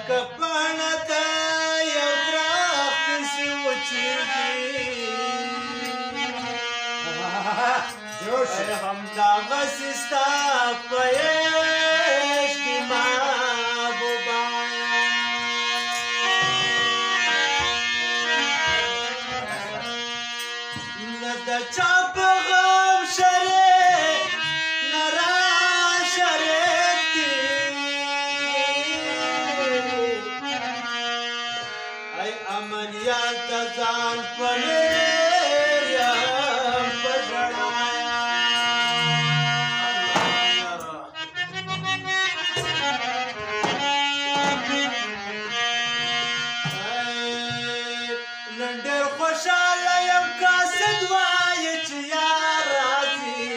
لکه پاڼه د یو درخت پسې وچېږي همدغسې ستا په عشق کې محبوبه نه د چا په غم شریک نه را شریک دي ای امنیت د ځان په هېر یم په ژړا نن ډېر خوشحاله یم قاصد وایي چې یار راځي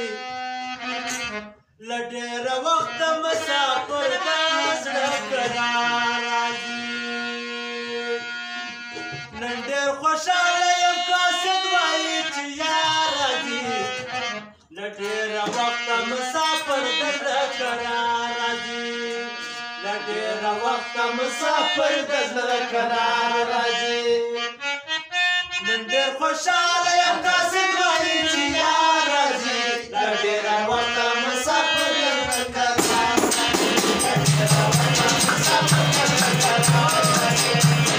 له ډېره وخته مسافر د زړه قرار راځي نن ډېر خوشحاله یم قاصد وایي چې یار راځي له ډېره وخته مسافر د زړه قرار راځي له ډېره وخته مسافر د زړه قرار راځي نن ډېر خوشحاله یم قاصد وایي چې یار راځي له ډېره وخته مسافر د زړه قرار راځي له ډېره وخته مسافر د زړه قرار راځي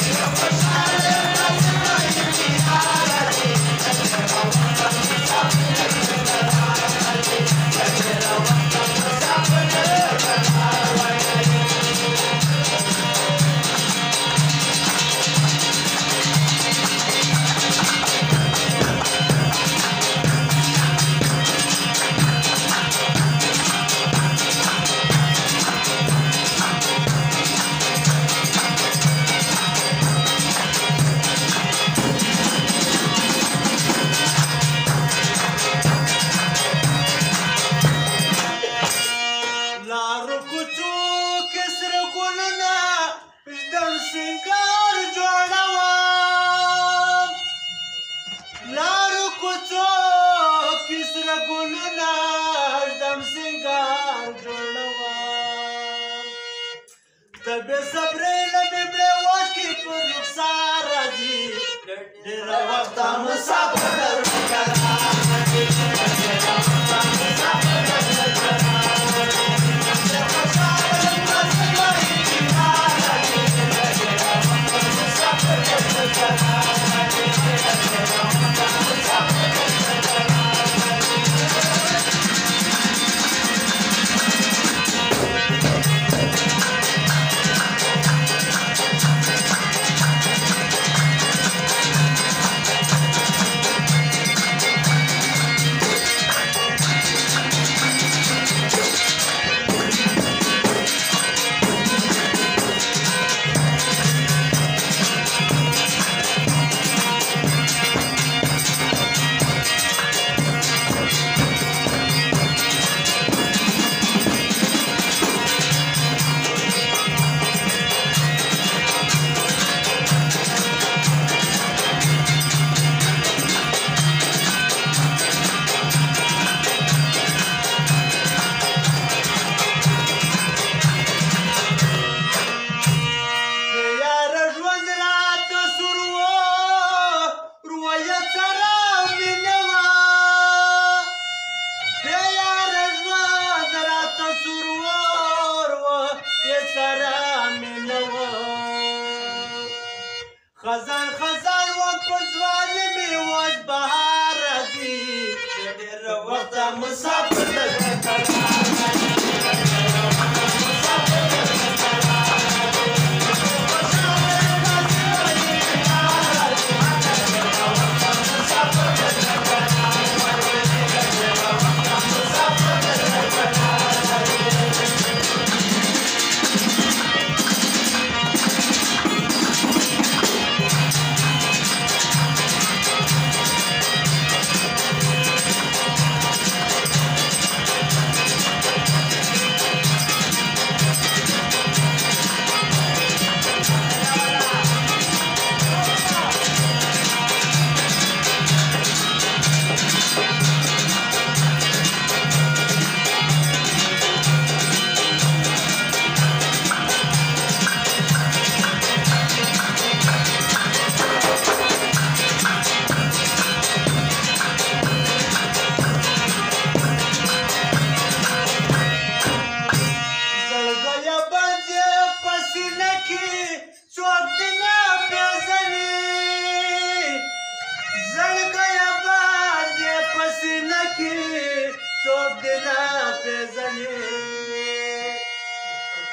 ډېر خوشحاله یم قاصد وایي چې یار راځي له ډېره وخته مسافر د زړه قرار راځي له ډېره وخته مسافر د زړه قرار راځي لارو کوڅو کې سره ګلونه ژدم سینګار جوړوم لارو کوڅو کې سره ګلونه ژدم سینګار جوړوم د بې صبرۍ له مې واشکې پر رخسار راځي ډېره وخته مسافر د زړه قرار راځي ډېره وخته مسافر د زړه قرار راځي خزان خزان وم په ځواني مې اوس بهار راځي ډېره وخته مسافر د زړه قرار راځي ډېره وخته مسافر د زړه قرار راځي خوشحاله یم قاصد وایي چې یار راځي ډېره وخته مسافر د زړه قرار راځي ډېره وخته مسافر د زړه قرار راځي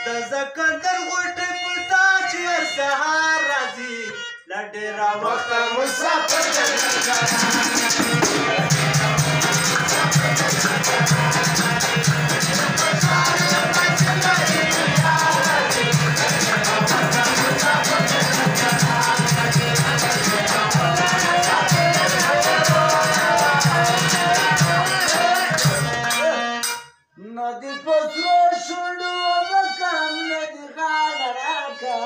د زکندر غوټۍ په تاج هر سهار راځي له ډېره وخته مسافر नदी पसरो शुंडू बकम नदी खाना राका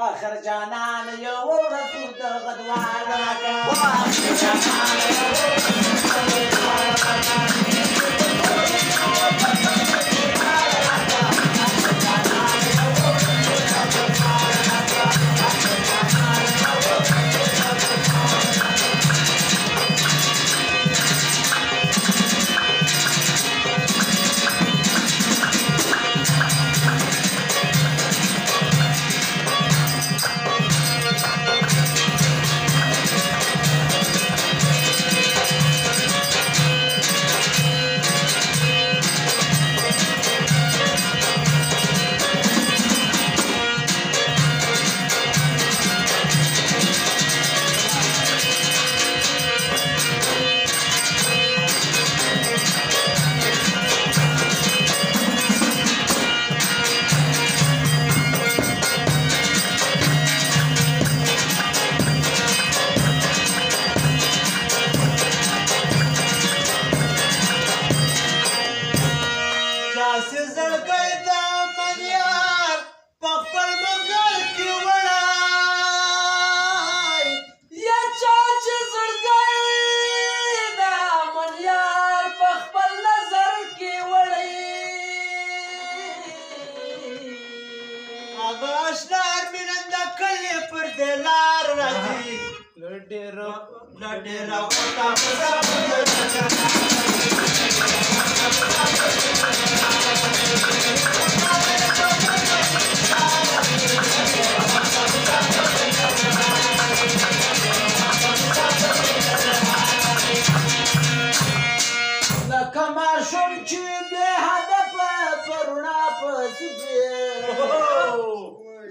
आखर जानान यो रसूल गदवाना का आखर जानान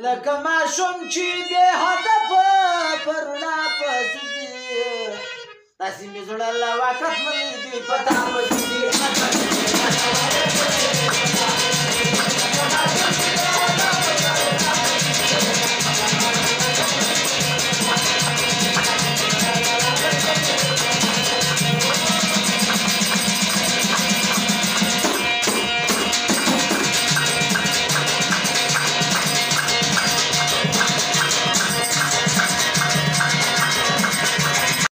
لکه ماشوم چې بې هدفه پر رڼا پسې ځي داسې مې زړه له واقف نه دی په تا پسې ځي